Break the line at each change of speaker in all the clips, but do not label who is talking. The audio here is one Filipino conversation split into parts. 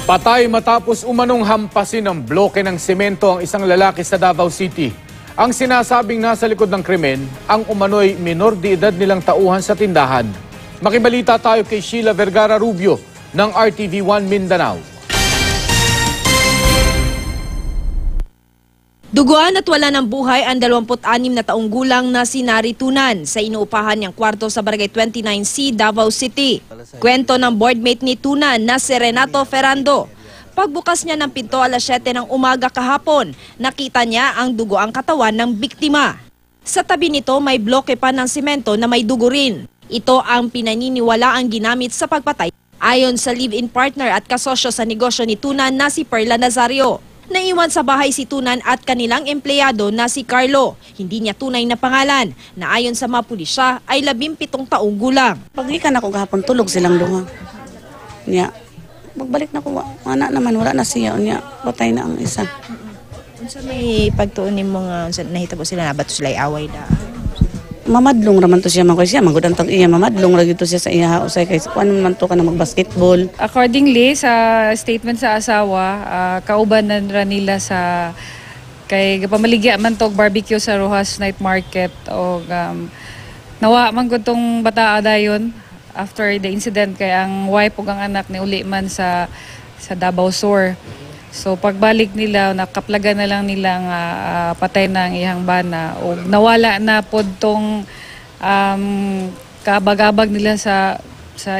Patay matapos umanong hampasin ng bloke ng semento ang isang lalaki sa Davao City. Ang sinasabing nasa likod ng krimen, ang umano'y minor de edad nilang tauhan sa tindahan. Makibalita tayo kay Sheila Vergara Rubio ng RTV1 Mindanao.
Duguan at wala ng buhay ang 26 na taong gulang na si Nari Tunan sa inuupahan niyang kwarto sa Barangay 29C, Davao City. Kwento ng boardmate ni Tunan na si Renato Ferrando. Pagbukas niya ng pinto alas 7 ng umaga kahapon, nakita niya ang dugoang katawan ng biktima. Sa tabi nito may bloke pa ng simento na may dugo rin. Ito ang pinaniniwalaang ginamit sa pagpatay. Ayon sa live-in partner at kasosyo sa negosyo ni Tunan na si Perla Nazario. Naiwan sa bahay si Tunan at kanilang empleyado na si Carlo. Hindi niya tunay na pangalan, na ayon sa mga pulisya ay 17 taong gulang.
Pagikan ako kahapon, tulog silang duha. Niya, magbalik na ko, anak naman, wala na siya. Niya, patay na ang isa.
Sa may pagtuunin mo nga, nahitabo sila na ba't sila away na?
Mamadlong raman to siya, man siya, magudang tag iya, mamadlong lagi to siya sa iya, usay kay kuan man to ka na magbasketball.
Accordingly sa statement sa asawa, kauban na nila sa kay pamaligya man tog barbecue sa Rojas Night Market o nawa man gud tong bata dayon after the incident kay ang wife ug ang anak ni uli man sa Davao Sur. So pagbalik nila, nakaplagan na lang nilang patay na ang ihang bana o nawala na pod tong kabag-abag nila sa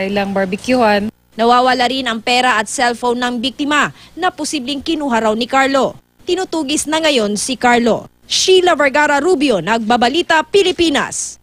ilang barbecuehan.
Nawawala rin ang pera at cellphone ng biktima na posibleng kinuha raw ni Carlo. Tinutugis na ngayon si Carlo. Sheila Vergara Rubio, Nagbabalita, Pilipinas.